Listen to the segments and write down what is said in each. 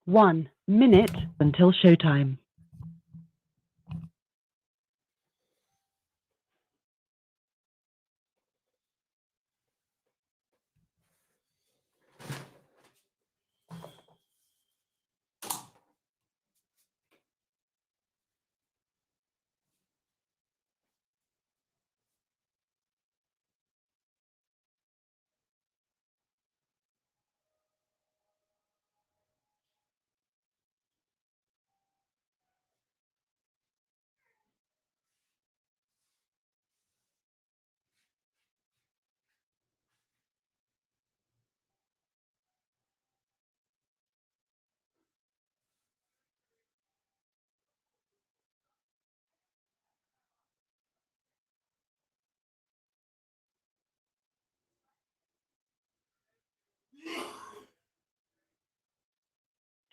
1 minute until showtime.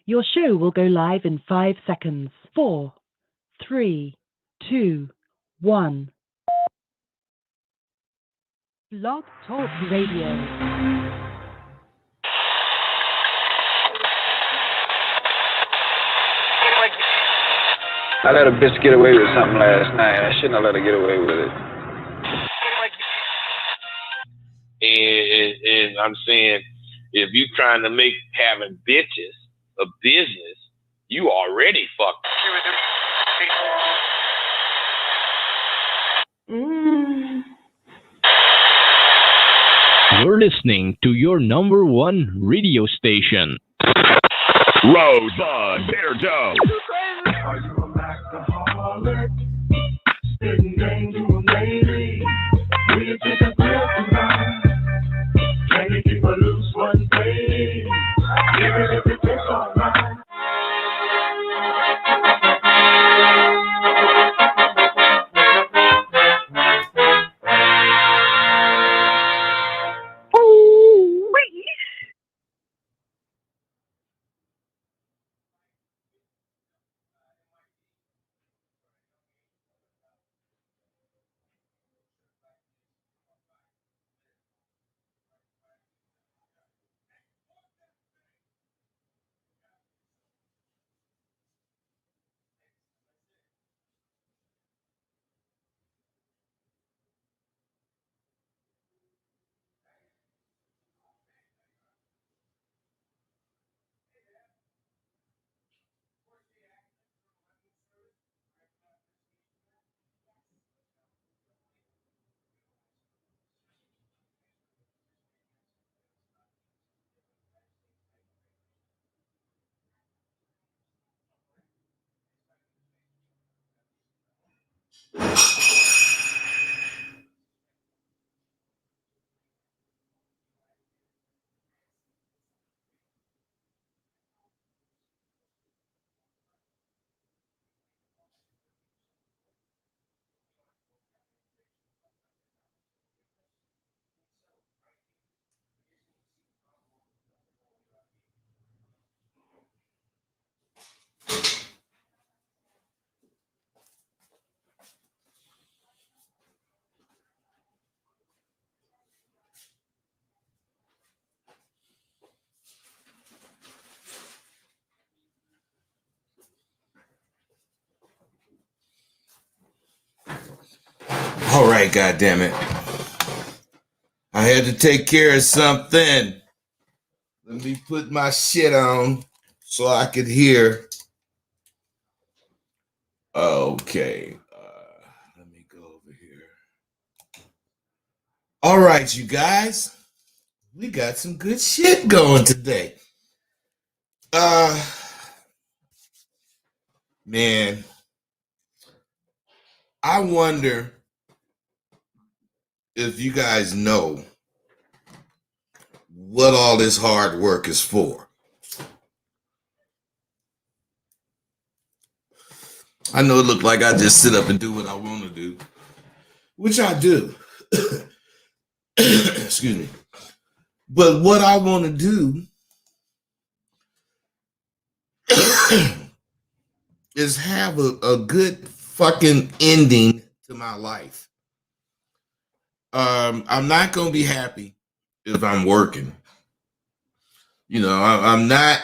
Your show will go live in 5 seconds. 4, 3, 2, 1. Blog Talk Radio. I let a bitch get away with something last night. I shouldn't have let her get away with it. And I'm saying, if you trying to make having bitches a business, you already fucked. You're listening to your number one radio station. Rosebud, Bear Joe. Are you a alcoholic? Spitting game to a lady. Will you take a pill tonight? Can you keep her loose one day? Even if it takes all night. All right, goddammit. I had to take care of something. Let me put my shit on so I could hear. Okay. Let me go over here. All right, you guys. We got some good shit going today. Man, I wonder if you guys know what all this hard work is for. I know it looked like I just sit up and do what I want to do, which I do. Excuse me. But what I want to do is have a good fucking ending to my life. I'm not going to be happy if I'm working. You know, I'm not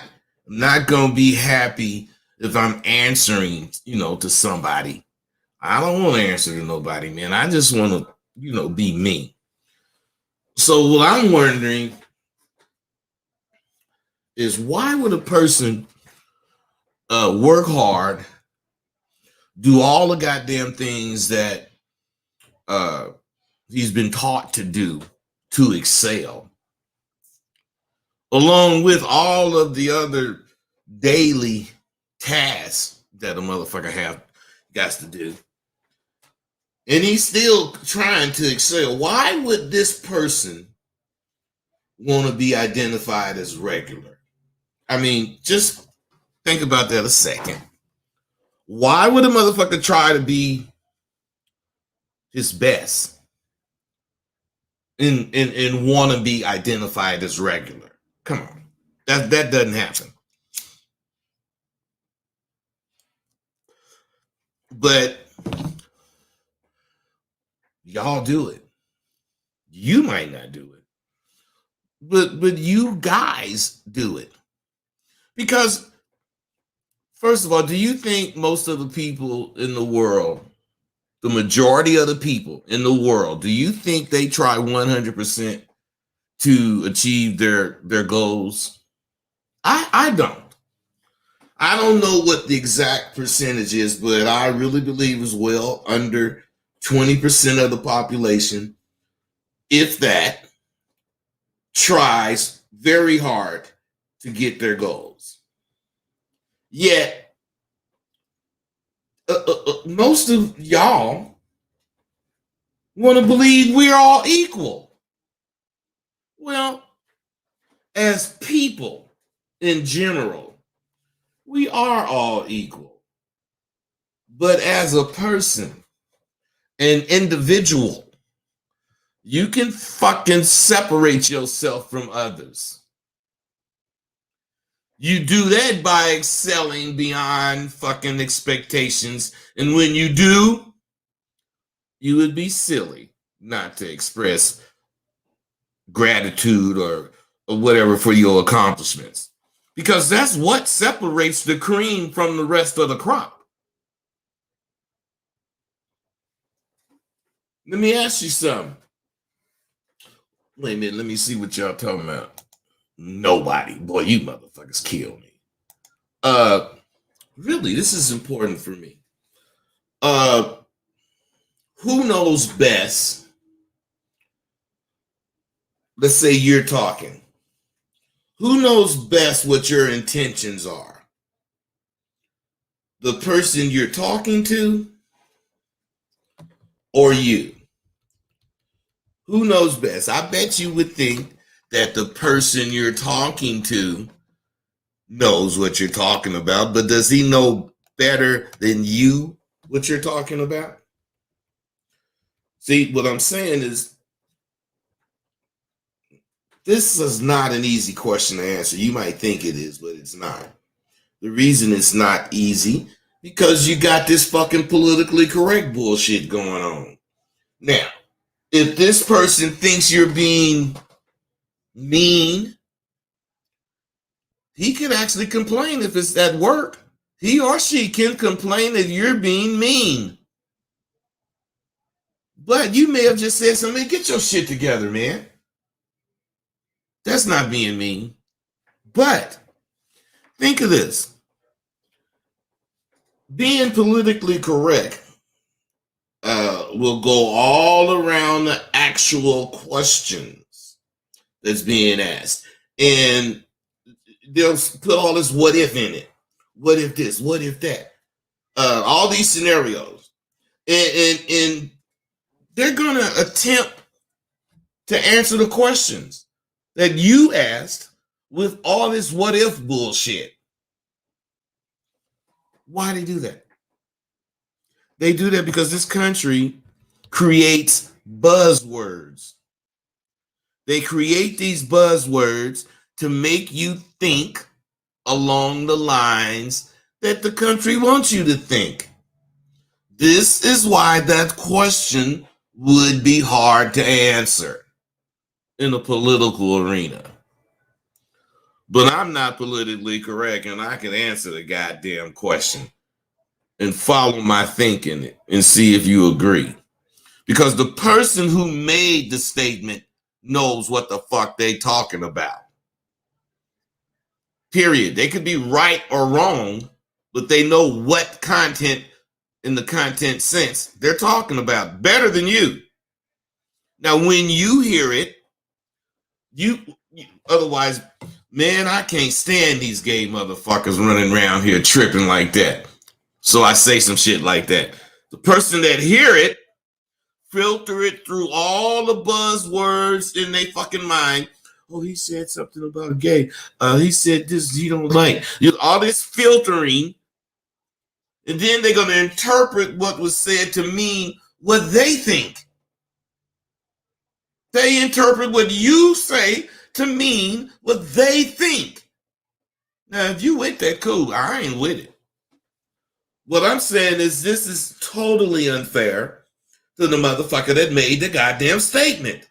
I'm not gonna be happy if I'm answering, to somebody. I don't want to answer to nobody, man. I just want to, be me. So what I'm wondering is, why would a person work hard, do all the goddamn things that he's been taught to do to excel, along with all of the other daily tasks that a motherfucker got to do, and he's still trying to excel? Why would this person want to be identified as regular? I mean, just think about that a second. Why would a motherfucker try to be his best and want to be identified as regular? Come on. That doesn't happen. But y'all do it. You might not do it, but you guys do it. Because, first of all, do you think most of the people in the world, the majority of the people in the world, do you think they try 100% to achieve their goals? I don't. I don't know what the exact percentage is, but I really believe as well under 20% of the population, if that, tries very hard to get their goals. Yet, most of y'all want to believe we're all equal. Well, as people in general, we are all equal. But as a person, an individual, you can fucking separate yourself from others. You do that by excelling beyond fucking expectations. And when you do, you would be silly not to express gratitude or whatever for your accomplishments. Because that's what separates the cream from the rest of the crop. Let me ask you something. Wait a minute, let me see what y'all talking about. Nobody. Boy, you motherfuckers kill me. Really, this is important for me. Who knows best? Let's say you're talking. Who knows best what your intentions are? The person you're talking to or you? Who knows best? I bet you would think that the person you're talking to knows what you're talking about, but does he know better than you what you're talking about? See, what I'm saying is, this is not an easy question to answer. You might think it is, but it's not. The reason it's not easy, because you got this fucking politically correct bullshit going on. Now, if this person thinks you're being mean, he can actually complain if it's at work. He or she can complain that you're being mean. But you may have just said something, get your shit together, man. That's not being mean. But think of this. Being politically correct will go all around the actual questions that's being asked. And they'll put all this what if in it. What if this? What if that? All these scenarios. And they're going to attempt to answer the questions that you asked with all this what if bullshit. Why do they do that? They do that because this country creates buzzwords. They create these buzzwords to make you think along the lines that the country wants you to think. This is why that question would be hard to answer in a political arena. But I'm not politically correct, and I can answer the goddamn question and follow my thinking and see if you agree. Because the person who made the statement knows what the fuck they talking about. Period. They could be right or wrong, but they know what content in the content sense they're talking about better than you. Now, when you hear it, you otherwise, man, I can't stand these gay motherfuckers running around here tripping like that. So I say some shit like that. The person that hear it, filter it through all the buzzwords in their fucking mind. Oh, he said something about gay. He said this, he don't like. All this filtering. And then they're going to interpret what was said to mean what they think. They interpret what you say to mean what they think. Now, if you with that, cool. I ain't with it. What I'm saying is this is totally unfair to the motherfucker that made the goddamn statement.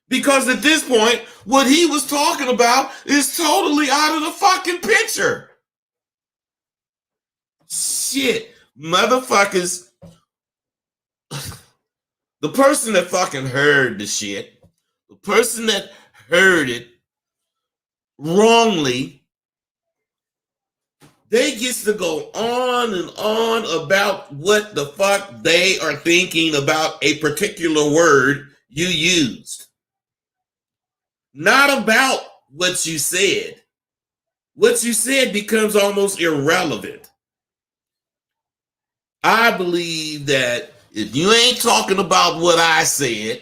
Because at this point, what he was talking about is totally out of the fucking picture. Shit, motherfuckers. The person that fucking heard the shit, the person that heard it wrongly, they gets to go on and on about what the fuck they are thinking about a particular word you used. Not about what you said. What you said becomes almost irrelevant. I believe that if you ain't talking about what I said,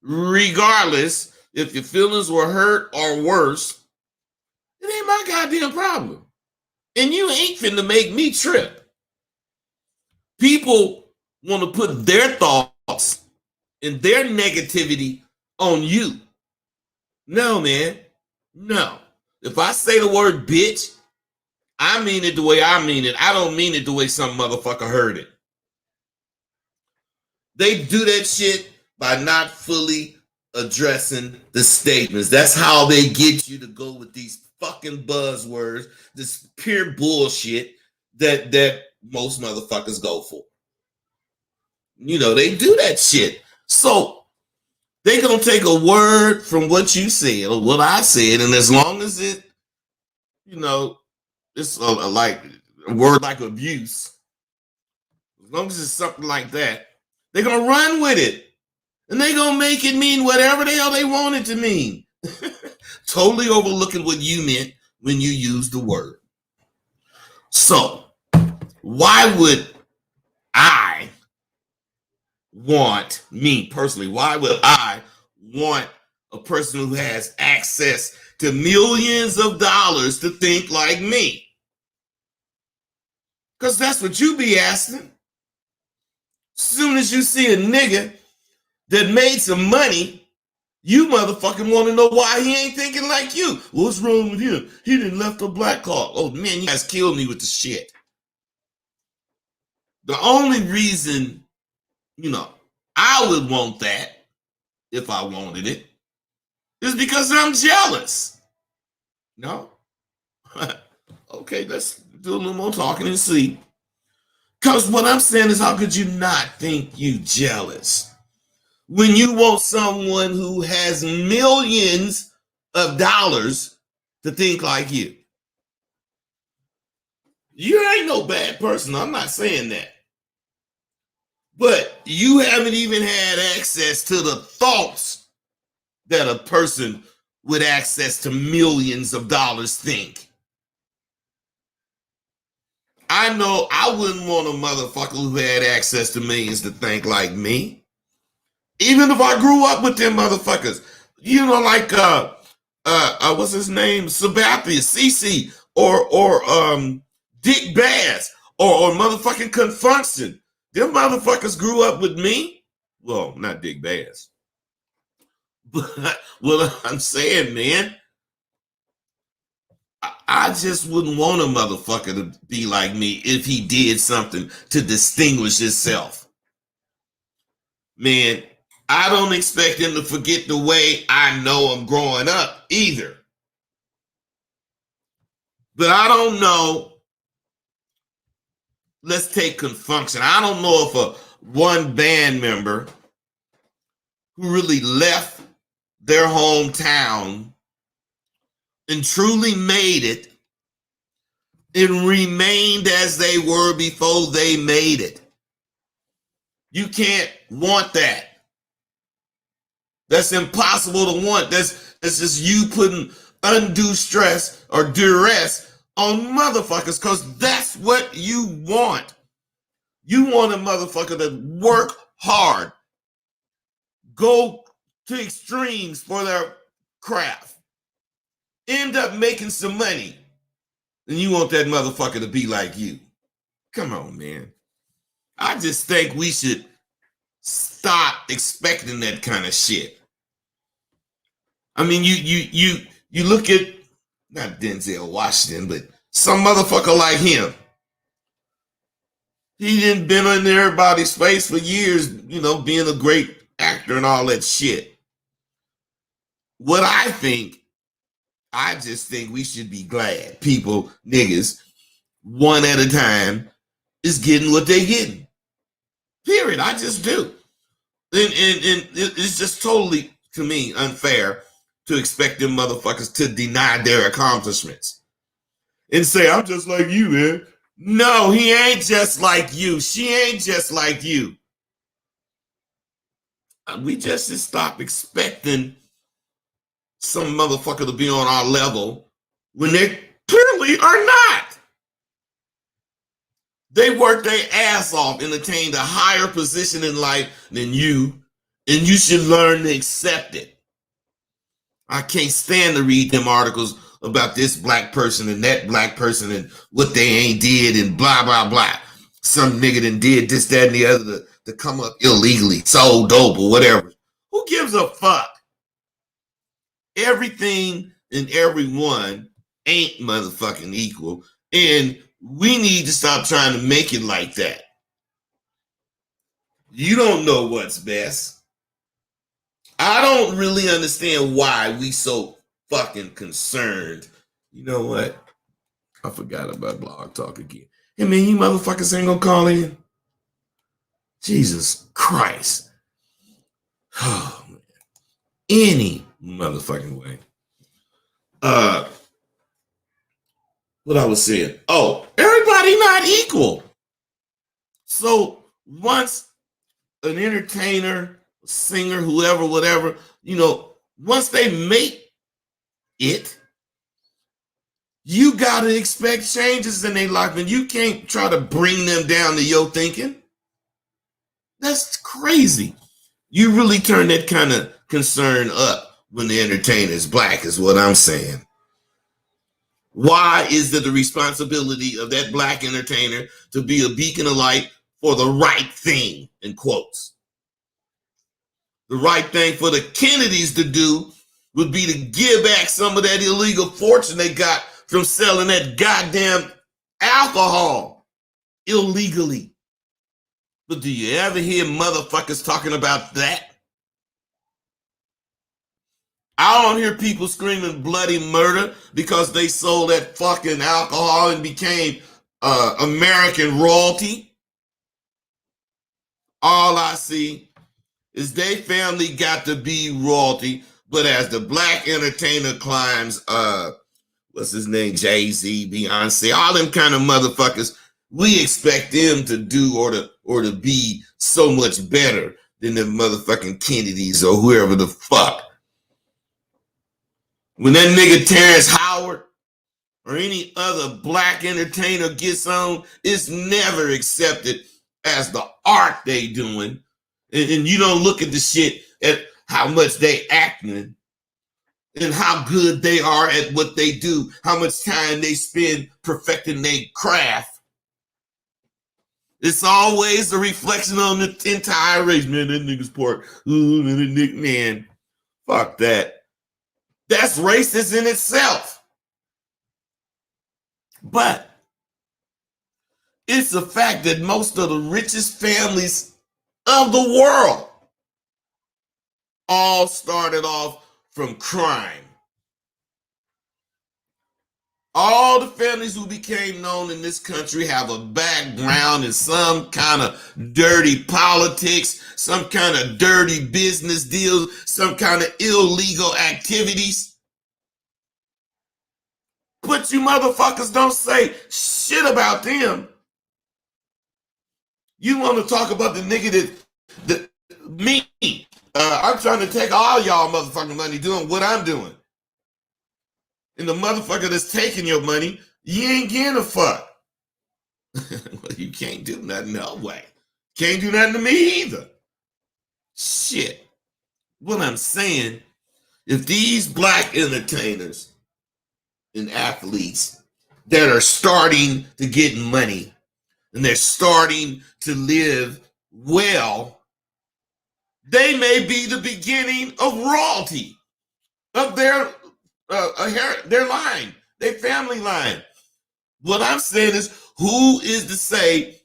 regardless if your feelings were hurt or worse, it ain't my goddamn problem. And you ain't finna make me trip. People want to put their thoughts and their negativity on you. No, man. No. If I say the word bitch, I mean it the way I mean it. I don't mean it the way some motherfucker heard it. They do that shit by not fully addressing the statements. That's how they get you to go with these fucking buzzwords, this pure bullshit that most motherfuckers go for. You know, they do that shit. So they gonna take a word from what you said or what I said, and as long as it, you know, it's like a word like abuse, as long as it's something like that, they're gonna run with it. And they're gonna make it mean whatever the hell they want it to mean. Totally overlooking what you meant when you used the word. So, why would I want, me personally, why would I want a person who has access to millions of dollars to think like me? Because that's what you be asking. Soon as you see a nigga that made some money, you motherfucking want to know why he ain't thinking like you. What's wrong with him? He didn't left a black card. Oh man, you guys killed me with the shit. The only reason, you know, I would want that if I wanted it is because I'm jealous. No? Okay, let's do a little more talking and see. Because what I'm saying is, how could you not think you jealous when you want someone who has millions of dollars to think like you? You ain't no bad person. I'm not saying that. But you haven't even had access to the thoughts that a person with access to millions of dollars think. I know I wouldn't want a motherfucker who had access to millions to think like me. Even if I grew up with them motherfuckers. You know, like what's his name? Sabathia, CC, or Dick Bass, or motherfucking Confunction. Them motherfuckers grew up with me. Well, not Dick Bass. But what I'm saying, man, I just wouldn't want a motherfucker to be like me if he did something to distinguish himself. Man, I don't expect them to forget the way I know them growing up either. But I don't know. Let's take Confunction. I don't know if one band member who really left their hometown and truly made it and remained as they were before they made it. You can't want that. That's impossible to want. That's just you putting undue stress or duress on motherfuckers because that's what you want. You want a motherfucker to work hard, go to extremes for their craft, end up making some money, and you want that motherfucker to be like you. Come on, man. I just think we should stop expecting that kind of shit. I mean, you look at not Denzel Washington, but some motherfucker like him. He didn't been in everybody's face for years, you know, being a great actor and all that shit. What I just think we should be glad people, niggas, one at a time, is getting what they getting. Period. I just do. And it's just totally, to me, unfair to expect them motherfuckers to deny their accomplishments and say, I'm just like you, man. No, he ain't just like you. She ain't just like you. We just should stop expecting some motherfucker to be on our level when they clearly are not. They work their ass off and attain a higher position in life than you, and you should learn to accept it. I can't stand to read them articles about this black person and that black person and what they ain't did and blah, blah, blah. Some nigga done did this, that, and the other to come up illegally, sold dope or whatever. Who gives a fuck? Everything and everyone ain't motherfucking equal. And we need to stop trying to make it like that. You don't know what's best. I don't really understand why we so fucking concerned. You know what? I forgot about Blog Talk again. Hey man, you motherfuckers ain't gonna call in? Jesus Christ. Oh man. Any motherfucking way. What I was saying. Oh, everybody not equal. So once an entertainer, singer, whoever, whatever, you know, once they make it, you got to expect changes in their life, and you can't try to bring them down to your thinking. That's crazy. You really turn that kind of concern up when the entertainer is black, is what I'm saying. Why is it the responsibility of that black entertainer to be a beacon of light for the right thing, in quotes? The right thing for the Kennedys to do would be to give back some of that illegal fortune they got from selling that goddamn alcohol illegally. But do you ever hear motherfuckers talking about that? I don't hear people screaming bloody murder because they sold that fucking alcohol and became American royalty. All I see is they family got to be royalty, but as the black entertainer climbs, what's his name, Jay-Z, Beyonce, all them kind of motherfuckers, we expect them to do or to be so much better than the motherfucking Kennedys or whoever the fuck. When that nigga Terrence Howard or any other black entertainer gets on, it's never accepted as the art they doing. And you don't look at the shit at how much they acting and how good they are at what they do, how much time they spend perfecting their craft. It's always a reflection on the entire race. Man, that nigga's part. Ooh, man, fuck that. That's racist in itself. But it's a fact that most of the richest families of the world all started off from crime. All the families who became known in this country have a background in some kind of dirty politics, some kind of dirty business deals, some kind of illegal activities. But you motherfuckers don't say shit about them. You want to talk about the nigga that me. I'm trying to take all y'all motherfucking money doing what I'm doing. And the motherfucker that's taking your money, you ain't getting a fuck. Well, you can't do nothing no way. Can't do nothing to me either. Shit. What I'm saying, if these black entertainers and athletes that are starting to get money and they're starting to live well, they may be the beginning of royalty of their line, their family line. What I'm saying is, who is to say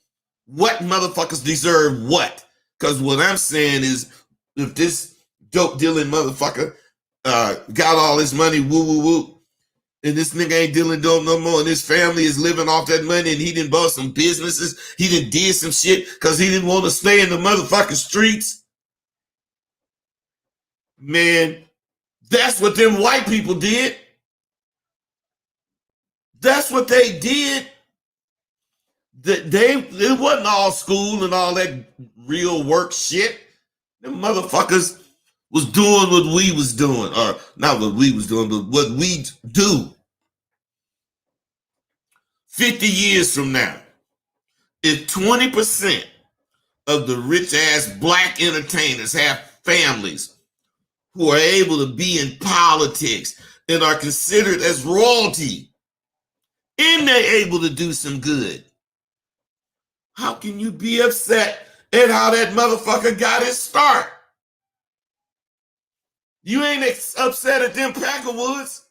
what motherfuckers deserve what? Because what I'm saying is, if this dope dealing motherfucker got all his money, woo, and this nigga ain't dealing dope no more, and his family is living off that money, and he done bought some businesses, he done did some shit because he didn't want to stay in the motherfucking streets. Man, that's what them white people did. That's what they did. It wasn't all school and all that real work shit. Them motherfuckers was doing what we was doing, or not what we was doing, but what we do. 50 years from now, if 20% of the rich ass black entertainers have families who are able to be in politics and are considered as royalty, and they're able to do some good, how can you be upset at how that motherfucker got his start? You ain't upset at them Peckerwoods.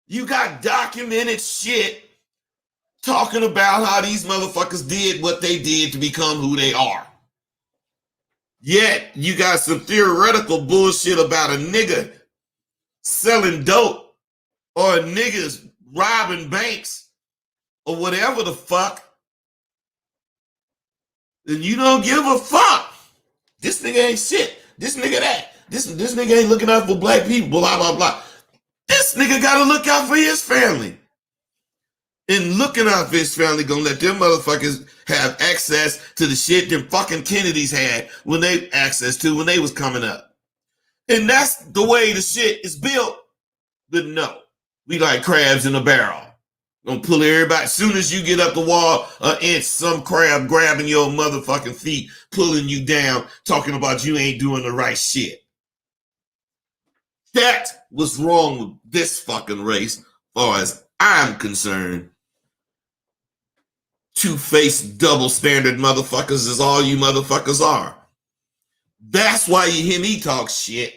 You got documented shit talking about how these motherfuckers did what they did to become who they are. Yet you got some theoretical bullshit about a nigga selling dope or a nigga's robbing banks or whatever the fuck. And you don't give a fuck. This nigga ain't shit. This nigga that. This nigga ain't looking out for black people, blah, blah, blah. This nigga got to look out for his family. And looking out for his family gonna let them motherfuckers have access to the shit them fucking Kennedys had when they was coming up. And that's the way the shit is built. But no, we like crabs in a barrel. Gonna pull everybody. As soon as you get up the wall, an inch, some crab grabbing your motherfucking feet, pulling you down, talking about you ain't doing the right shit. That's what's wrong with this fucking race, as far as I'm concerned. Two-faced, double-standard motherfuckers is all you motherfuckers are. That's why you hear me talk shit.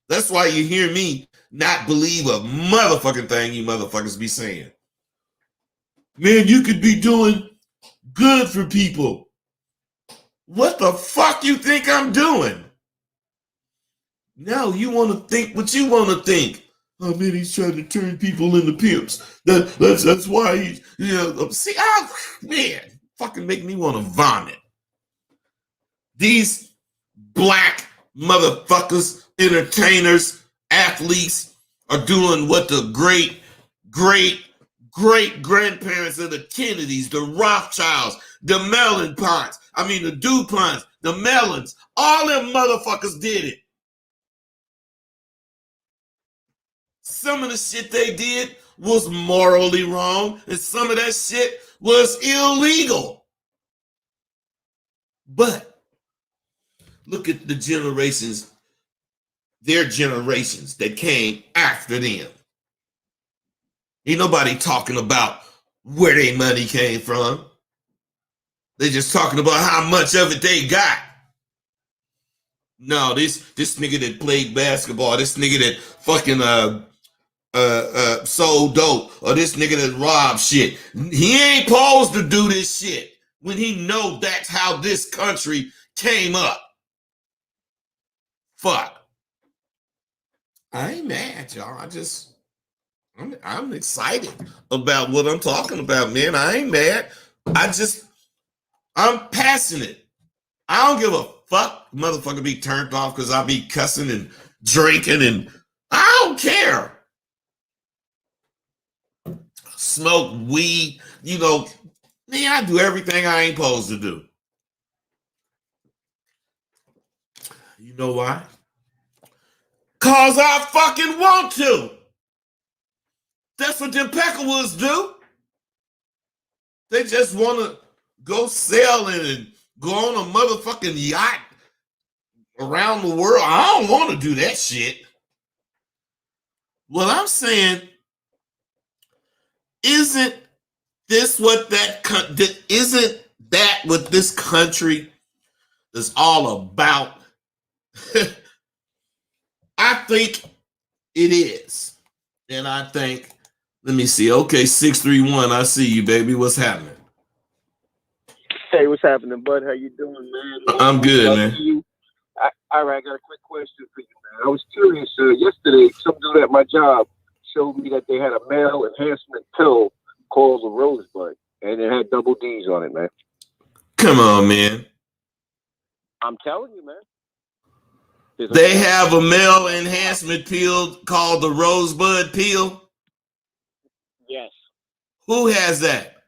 That's why you hear me not believe a motherfucking thing you motherfuckers be saying. Man, you could be doing good for people. What the fuck you think I'm doing? No, you want to think what you want to think. Oh man, he's trying to turn people into pimps. That's why he, see, man, fucking make me want to vomit. These black motherfuckers, entertainers, athletes are doing what the great grandparents of the Kennedys, the Rothschilds, the the DuPonts, the Mellons, all them motherfuckers did it. Some of the shit they did was morally wrong, and some of that shit was illegal. But look at the generations, their generations that came after them. Ain't nobody talking about where their money came from. They just talking about how much of it they got. No, this nigga that played basketball, this nigga that fucking sold dope, or this nigga that robbed shit, he ain't supposed to do this shit when he know that's how this country came up. fuck. I ain't mad, y'all. I'm excited about what I'm talking about, man. I ain't mad. I'm passionate. I don't give a fuck, motherfucker, be turned off because I be cussing and drinking, and I don't care. Smoke weed, man, I do everything I ain't supposed to do. You know why? Cause I fucking want to. That's what them Peckerwoods do. They just want to go sailing and go on a motherfucking yacht around the world. I don't want to do that shit. What I'm saying, isn't this what isn't that what this country is all about? I think it is. And I think, let me see. Okay, 631. I see you, baby. What's happening? Hey, what's happening, bud? How you doing, man? I'm good, man. All right, I got a quick question for you, man. I was curious. Yesterday, some dude at my job showed me that they had a male enhancement pill called the Rosebud, and it had double D's on it, man. Come on, man. I'm telling you, man. They have a male enhancement pill called the Rosebud pill? Yes. Who has that?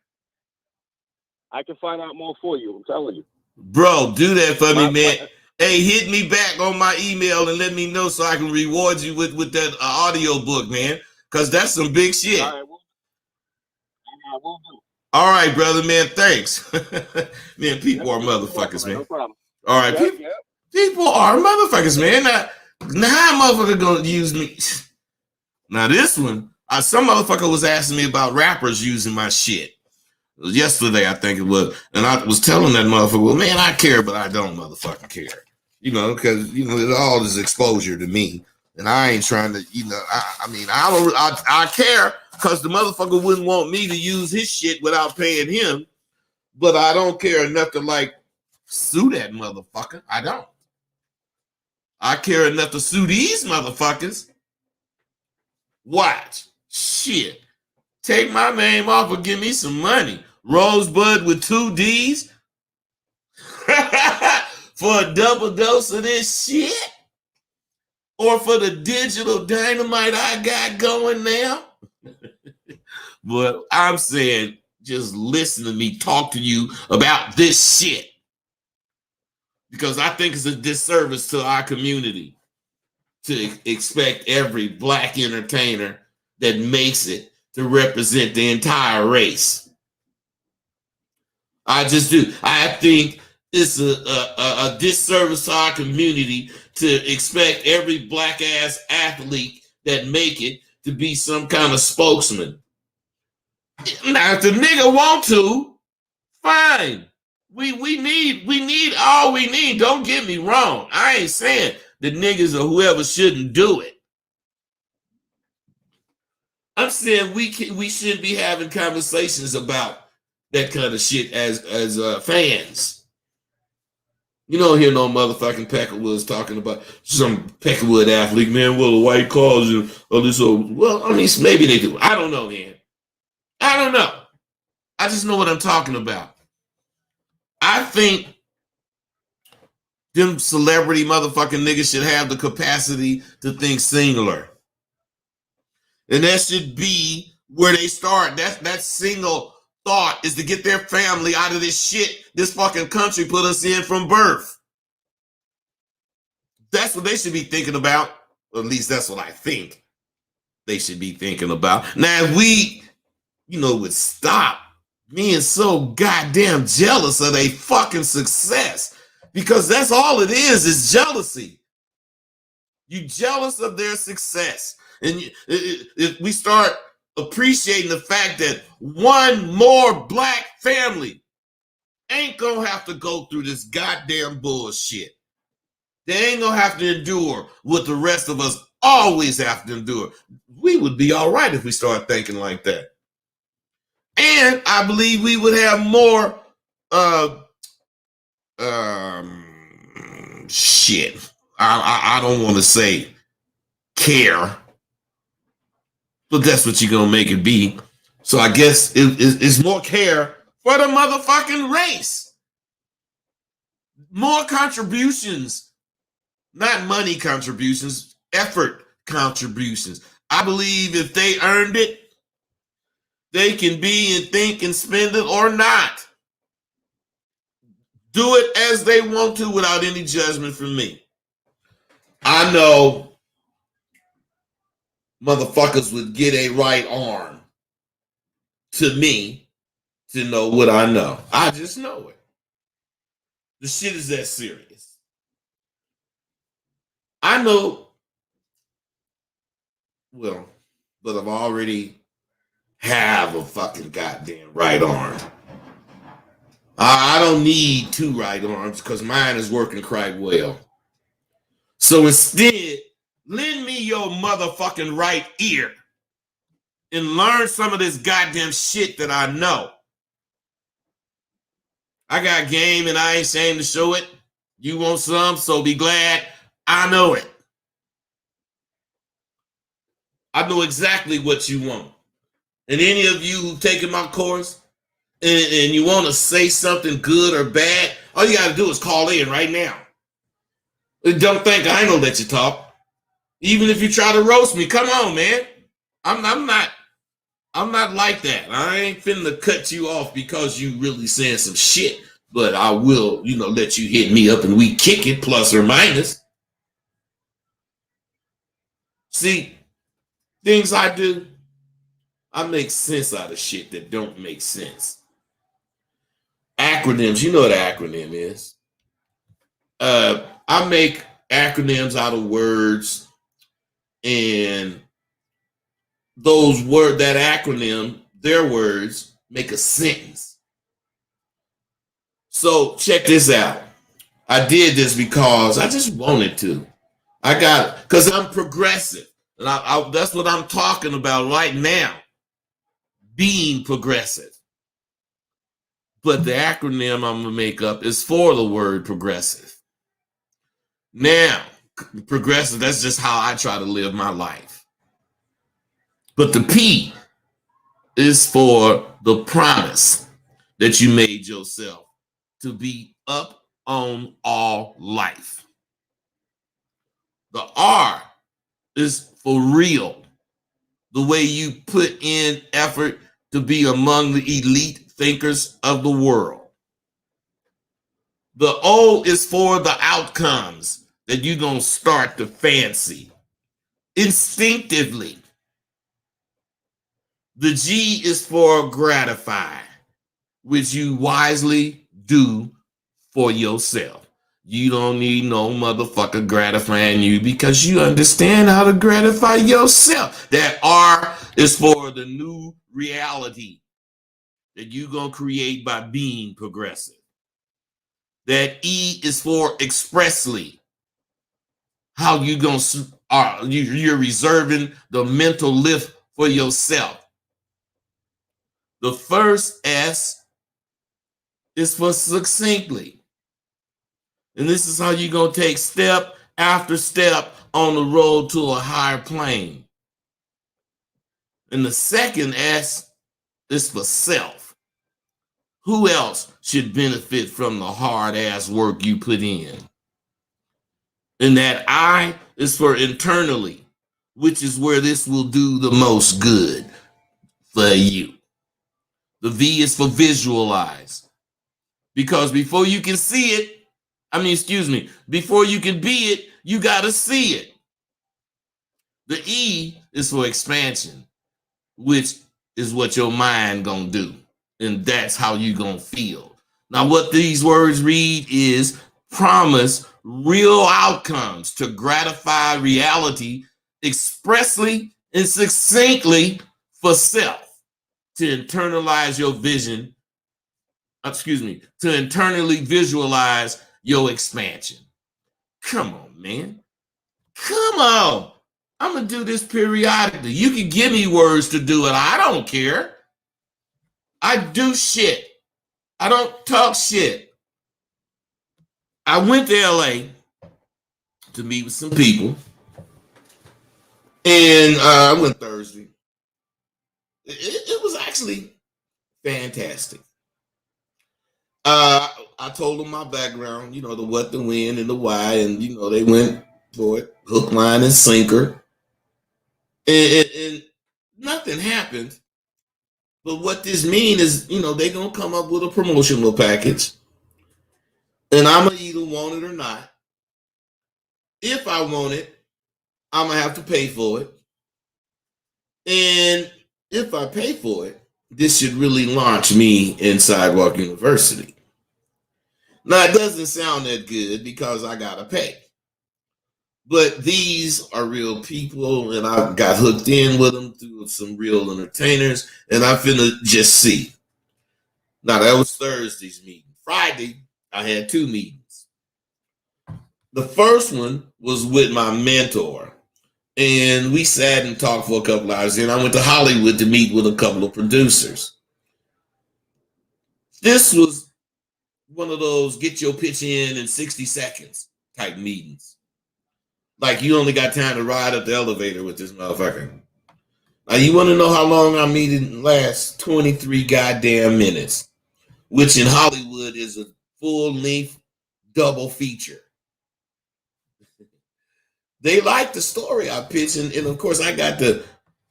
I can find out more for you. I'm telling you. Bro, do that for me, man. Hey, hit me back on my email and let me know so I can reward you with that audio book, man. Because that's some big shit. All right, we'll do. All right, brother, man. Thanks. Man, people are motherfuckers, man. No problem. All right, people are motherfuckers, man. Now how motherfucker gonna use me? Now this one, some motherfucker was asking me about rappers using my shit. It was yesterday, I think it was. And I was telling that motherfucker, well, man, I care, but I don't motherfucking care. Because, it all is exposure to me. And I ain't trying to, I care because the motherfucker wouldn't want me to use his shit without paying him. But I don't care enough to, sue that motherfucker. I don't. I care enough to sue these motherfuckers. Watch. Shit. Take my name off or give me some money. Rosebud with 2 D's for a double dose of this shit? Or for the digital dynamite I got going now? But I'm saying, just listen to me talk to you about this shit. Because I think it's a disservice to our community to expect every black entertainer that makes it to represent the entire race. I just do. I think it's a disservice to our community to expect every black ass athlete that make it to be some kind of spokesman. Now, if the nigga want to, fine. We need all we need. Don't get me wrong. I ain't saying the niggas or whoever shouldn't do it. I'm saying we should be having conversations about that kind of shit as fans. You don't hear no motherfucking Peckerwoods talking about some Peckerwood athlete, man. Well, the white cause and all this. Well, I mean, maybe they do. I don't know, man. I don't know. I just know what I'm talking about. I think them celebrity motherfucking niggas should have the capacity to think singular. And that should be where they start. That single thought is to get their family out of this shit this fucking country put us in from birth. That's what they should be thinking about. Or at least that's what I think they should be thinking about. Now, if we, would stop being so goddamn jealous of their fucking success, because that's all it is jealousy. You jealous of their success. And if we start appreciating the fact that one more black family ain't gonna have to go through this goddamn bullshit. They ain't gonna have to endure what the rest of us always have to endure. We would be all right if we start thinking like that. And I believe we would have more shit. I don't want to say care, but that's what you're gonna make it be. So I guess it's more care for the motherfucking race. More contributions, not money contributions, effort contributions. I believe if they earned it, they can be and think and spend it or not. Do it as they want to without any judgment from me. I know motherfuckers would get a right arm to me to know what I know. I just know it. The shit is that serious. I know, well, but I've already have a fucking goddamn right arm. I don't need two right arms because mine is working quite well. So instead, lend me your motherfucking right ear and learn some of this goddamn shit that I know. I got game and I ain't ashamed to show it. You want some, so be glad I know it. I know exactly what you want. And any of you who've taken my course and you want to say something good or bad, all you got to do is call in right now. Don't think I ain't gonna let you talk. Even if you try to roast me, come on, man. I'm not like that. I ain't finna cut you off because you really saying some shit. But I will, let you hit me up and we kick it, plus or minus. See, things I do, I make sense out of shit that don't make sense. Acronyms, you know what an acronym is. I make acronyms out of words, and those words, that acronym, their words, make a sentence. So check this out. I did this because I just wanted to. I got it because I'm progressive. And that's what I'm talking about right now. Being progressive. But the acronym I'm going to make up is for the word progressive. Now, progressive, that's just how I try to live my life. But the P is for the promise that you made yourself to be up on all life. The R is for real. The way you put in effort to be among the elite thinkers of the world. The O is for the outcomes that you're going to start to fancy instinctively. The G is for gratify, which you wisely do for yourself. You don't need no motherfucker gratifying you because you understand how to gratify yourself. That R is for the new reality that you're going to create by being progressive. That E is for expressly. How you going to, you're reserving the mental lift for yourself. The first S is for succinctly. And this is how you're going to take step after step on the road to a higher plane. And the second S is for self. Who else should benefit from the hard ass work you put in? And that I is for internally, which is where this will do the most good for you. The V is for visualize. Because before you can see it, before you can be it, you got to see it. The E is for expansion, which is what your mind gonna do. And that's how you gonna feel. Now, what these words read is promise real outcomes to gratify reality expressly and succinctly for self, to internalize your vision, to internally visualize your expansion. Come on, man. Come on. I'm going to do this periodically. You can give me words to do it. I don't care. I do shit. I don't talk shit. I went to LA to meet with some people. And I went Thursday. It was actually fantastic. I told them my background, the what, the when, and the why, and they went for it, hook, line, and sinker, and nothing happened. But what this means is, they're gonna come up with a promotional package, and I'm gonna either want it or not. If I want it, I'm gonna have to pay for it, and if I pay for it, this should really launch me in Sidewalk University. Now, it doesn't sound that good because I got to pay. But these are real people, and I got hooked in with them through some real entertainers, and I finna just see. Now, that was Thursday's meeting. Friday, I had 2 meetings. The first one was with my mentor, and we sat and talked for a couple hours, and I went to Hollywood to meet with a couple of producers. This was one of those get your pitch in 60 seconds type meetings. Like you only got time to ride up the elevator with this motherfucker. Now you want to know how long our meeting lasts? 23 goddamn minutes, which in Hollywood is a full-length double feature. They like the story I pitched, and of course I got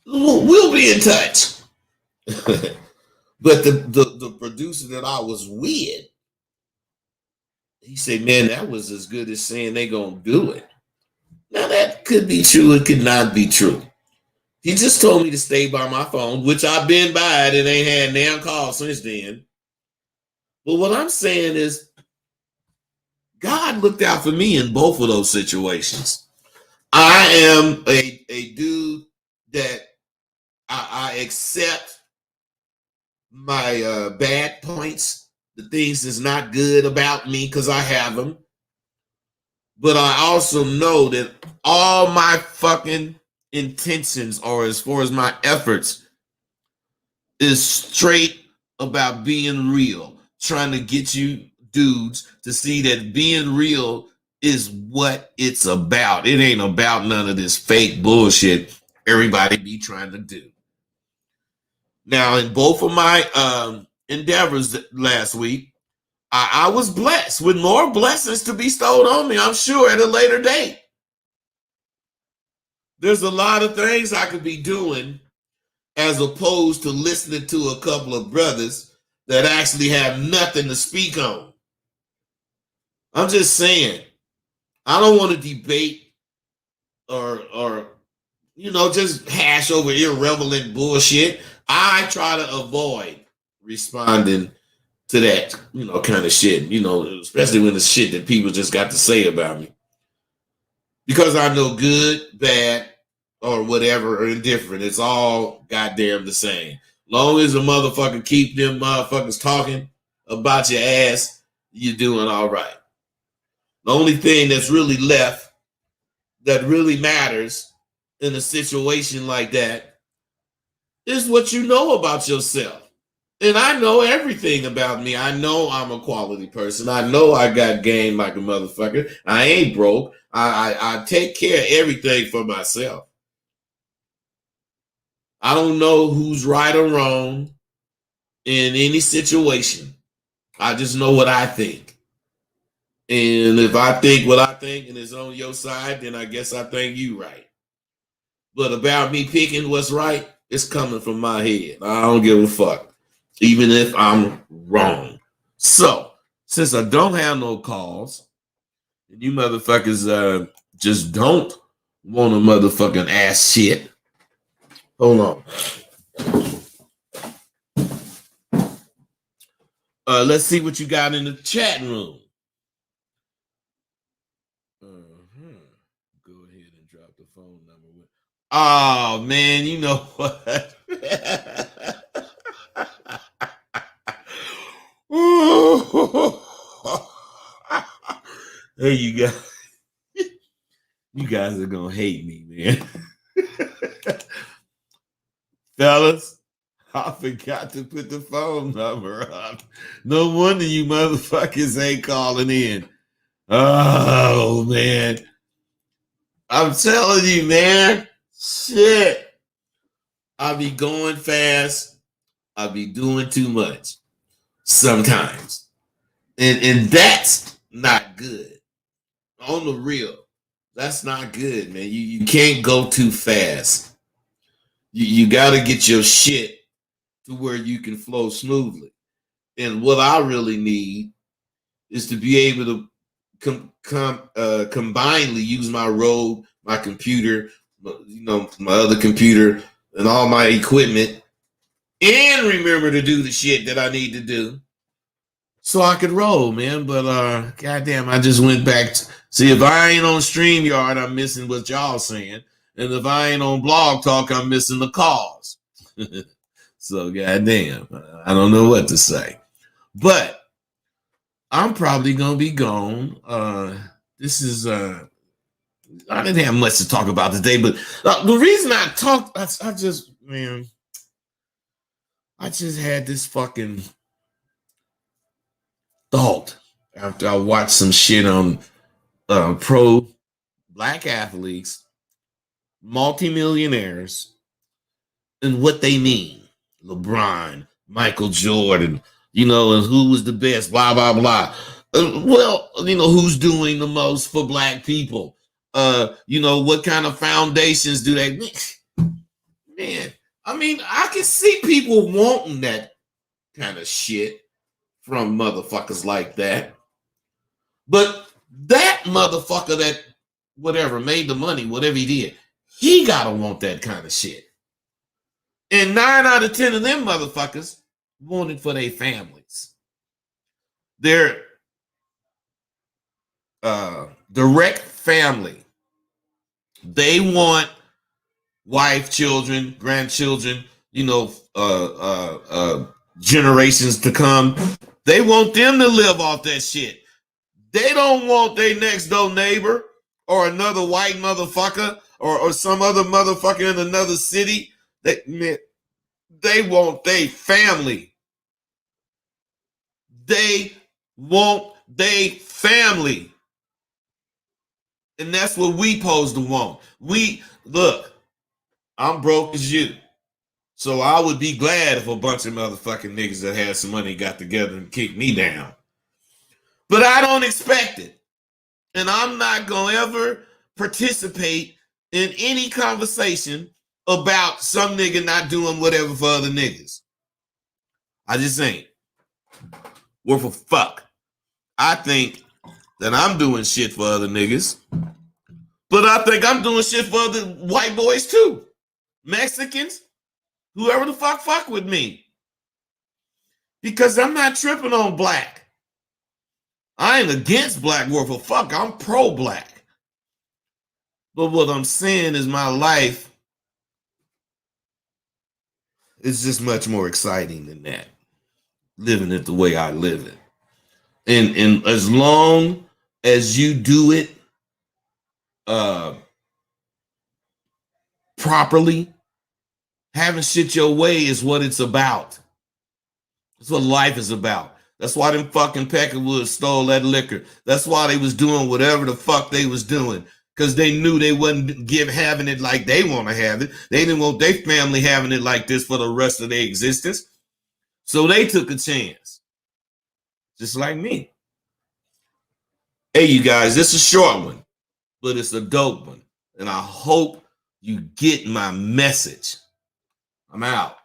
we'll be in touch. But the producer that I was with, he said, man, that was as good as saying they gonna do it. Now that could be true, it could not be true. He just told me to stay by my phone, which I've been by it and ain't had damn calls since then. But what I'm saying is, God looked out for me in both of those situations. I am a dude that I accept my bad points, the things that's not good about me, because I have them. But I also know that all my fucking intentions, or as far as my efforts, is straight about being real, trying to get you dudes to see that being real is what it's about. It ain't about none of this fake bullshit everybody be trying to do. Now, in both of my endeavors last week, I was blessed with more blessings to be bestowed on me, I'm sure, at a later date. There's a lot of things I could be doing as opposed to listening to a couple of brothers that actually have nothing to speak on. I'm just saying, I don't want to debate or just hash over irrelevant bullshit. I try to avoid responding to that, kind of shit, especially when it's shit that people just got to say about me. Because I know good, bad, or whatever, or indifferent, it's all goddamn the same. Long as a motherfucker keep them motherfuckers talking about your ass, you're doing all right. The only thing that's really left that really matters in a situation like that is what you know about yourself. And I know everything about me. I know I'm a quality person. I know I got game like a motherfucker. I ain't broke. I take care of everything for myself. I don't know who's right or wrong in any situation. I just know what I think. And if I think what I think and it's on your side, then I guess I think you right. But about me picking what's right, it's coming from my head. I don't give a fuck, even if I'm wrong. So, since I don't have no calls, and you motherfuckers just don't want to motherfucking ass shit, hold on. Let's see what you got in the chat room. Go ahead and drop the phone number. Oh, man, you know what? Hey, you guys are gonna hate me, man. Fellas, I forgot to put the phone number up. No wonder you motherfuckers ain't calling in. Oh, man. I'm telling you, man. Shit. I be going fast. I be doing too much sometimes. And that's not good. On the real. That's not good, man. You can't go too fast. You got to get your shit to where you can flow smoothly. And what I really need is to be able to combinedly use my road, my computer, my other computer, and all my equipment, and remember to do the shit that I need to do so I could roll, man. But goddamn, I just went back to see if I ain't on StreamYard, I'm missing what y'all saying. And if I ain't on Blog Talk, I'm missing the calls. So goddamn, I don't know what to say. But I'm probably gonna be gone. This is I didn't have much to talk about today, but the reason I talked, I just had this fucking thought after I watched some shit on pro black athletes, multimillionaires, and what they mean. LeBron, Michael Jordan, and who was the best, blah, blah, blah. Well, who's doing the most for black people? What kind of foundations do they, man, I can see people wanting that kind of shit from motherfuckers like that. But that motherfucker that whatever made the money, whatever he did, he gotta want that kind of shit. And 9 out of 10 of them motherfuckers want it for their families. Their direct family. They want wife, children, grandchildren, generations to come. They want them to live off that shit. They don't want their next door neighbor or another white motherfucker or some other motherfucker in another city. They want their family. They want their family. And that's what we supposed to want. Look, I'm broke as you. So I would be glad if a bunch of motherfucking niggas that had some money got together and kicked me down. But I don't expect it. And I'm not going to ever participate in any conversation about some nigga not doing whatever for other niggas. I just ain't. Worth a fuck. I think that I'm doing shit for other niggas. But I think I'm doing shit for other white boys too. Mexicans. Whoever the fuck with me. Because I'm not tripping on black. I ain't against black worth a fuck. I'm pro-black. But what I'm saying is my life is just much more exciting than that. Living it the way I live it. And as long as you do it properly, having shit your way is what it's about. That's what life is about. That's why them fucking Peckerwoods stole that liquor. That's why they was doing whatever the fuck they was doing. Because they knew they wasn't having it like they want to have it. They didn't want their family having it like this for the rest of their existence. So they took a chance. Just like me. Hey, you guys, this is a short one, but it's a dope one. And I hope you get my message. I'm out.